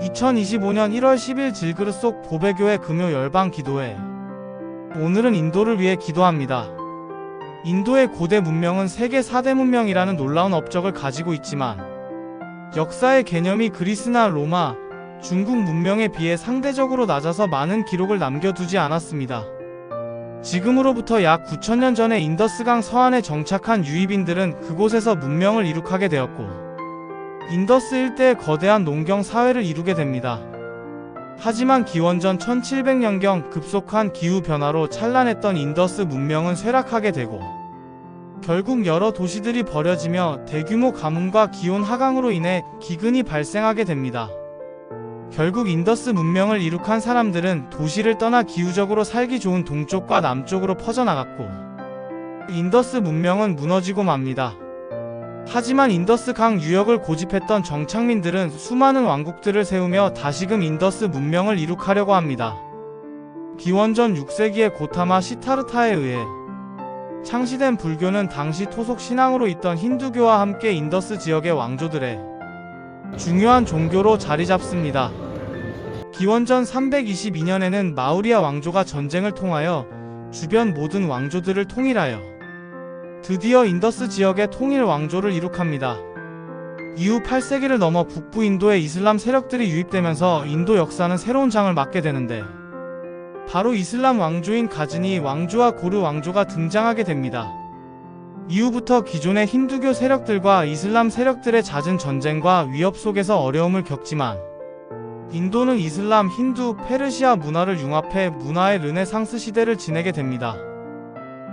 2025년 1월 10일 질그릇 속 보배교회 금요 열방 기도회. 오늘은 인도를 위해 기도합니다. 인도의 고대 문명은 세계 4대 문명이라는 놀라운 업적을 가지고 있지만 역사의 개념이 그리스나 로마, 중국 문명에 비해 상대적으로 낮아서 많은 기록을 남겨두지 않았습니다. 지금으로부터 약 9,000년 전에 인더스강 서안에 정착한 유입인들은 그곳에서 문명을 이룩하게 되었고 인더스 일대의 거대한 농경 사회를 이루게 됩니다. 하지만 기원전 1700년경 급속한 기후변화로 찬란했던 인더스 문명은 쇠락하게 되고 결국 여러 도시들이 버려지며 대규모 가뭄과 기온 하강으로 인해 기근이 발생하게 됩니다. 결국 인더스 문명을 이룩한 사람들은 도시를 떠나 기후적으로 살기 좋은 동쪽과 남쪽으로 퍼져나갔고 인더스 문명은 무너지고 맙니다. 하지만 인더스 강 유역을 고집했던 정착민들은 수많은 왕국들을 세우며 다시금 인더스 문명을 이룩하려고 합니다. 기원전 6세기의 고타마 시타르타에 의해 창시된 불교는 당시 토속 신앙으로 있던 힌두교와 함께 인더스 지역의 왕조들의 중요한 종교로 자리 잡습니다. 기원전 322년에는 마우리아 왕조가 전쟁을 통하여 주변 모든 왕조들을 통일하여 드디어 인더스 지역의 통일 왕조를 이룩합니다. 이후 8세기를 넘어 북부 인도에 이슬람 세력들이 유입되면서 인도 역사는 새로운 장을 맞게 되는데 바로 이슬람 왕조인 가즈니 왕조와 고르 왕조가 등장하게 됩니다. 이후부터 기존의 힌두교 세력들과 이슬람 세력들의 잦은 전쟁과 위협 속에서 어려움을 겪지만 인도는 이슬람, 힌두, 페르시아 문화를 융합해 문화의 르네상스 시대를 지내게 됩니다.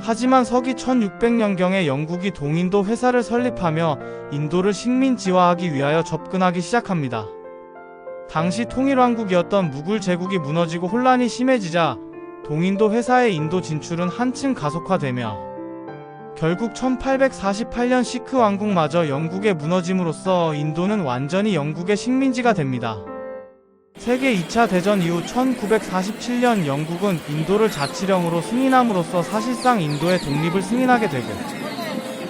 하지만 서기 1600년경에 영국이 동인도 회사를 설립하며 인도를 식민지화하기 위하여 접근하기 시작합니다. 당시 통일왕국이었던 무굴 제국이 무너지고 혼란이 심해지자 동인도 회사의 인도 진출은 한층 가속화되며 결국 1848년 시크 왕국마저 영국에 무너짐으로써 인도는 완전히 영국의 식민지가 됩니다. 세계 2차 대전 이후 1947년 영국은 인도를 자치령으로 승인함으로써 사실상 인도의 독립을 승인하게 되고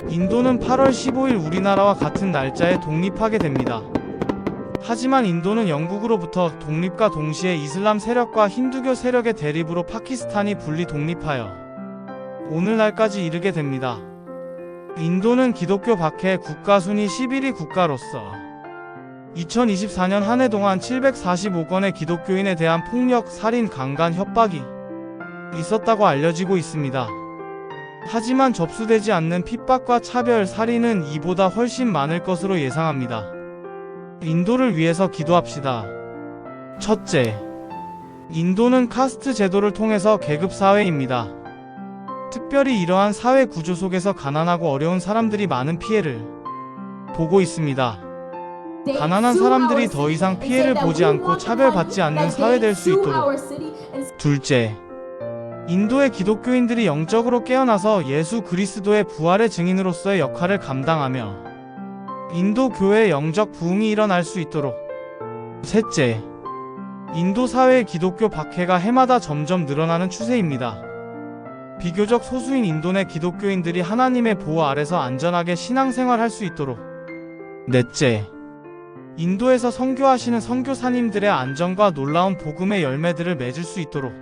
인도는 8월 15일 우리나라와 같은 날짜에 독립하게 됩니다. 하지만 인도는 영국으로부터 독립과 동시에 이슬람 세력과 힌두교 세력의 대립으로 파키스탄이 분리 독립하여 오늘날까지 이르게 됩니다. 인도는 기독교 박해 국가 순위 11위 국가로서 2024년 한 해 동안 745건의 기독교인에 대한 폭력, 살인, 강간, 협박이 있었다고 알려지고 있습니다. 하지만 접수되지 않는 핍박과 차별, 살인은 이보다 훨씬 많을 것으로 예상합니다. 인도를 위해서 기도합시다. 첫째, 인도는 카스트 제도를 통해서 계급 사회입니다. 특별히 이러한 사회 구조 속에서 가난하고 어려운 사람들이 많은 피해를 보고 있습니다. 가난한 사람들이 더 이상 피해를 보지 않고 차별받지 않는 사회 될 수 있도록. 둘째, 인도의 기독교인들이 영적으로 깨어나서 예수 그리스도의 부활의 증인으로서의 역할을 감당하며 인도 교회의 영적 부흥이 일어날 수 있도록. 셋째, 인도 사회의 기독교 박해가 해마다 점점 늘어나는 추세입니다. 비교적 소수인 인도 내 기독교인들이 하나님의 보호 아래서 안전하게 신앙생활할 수 있도록. 넷째, 인도에서 선교하시는 선교사님들의 안전과 놀라운 복음의 열매들을 맺을 수 있도록.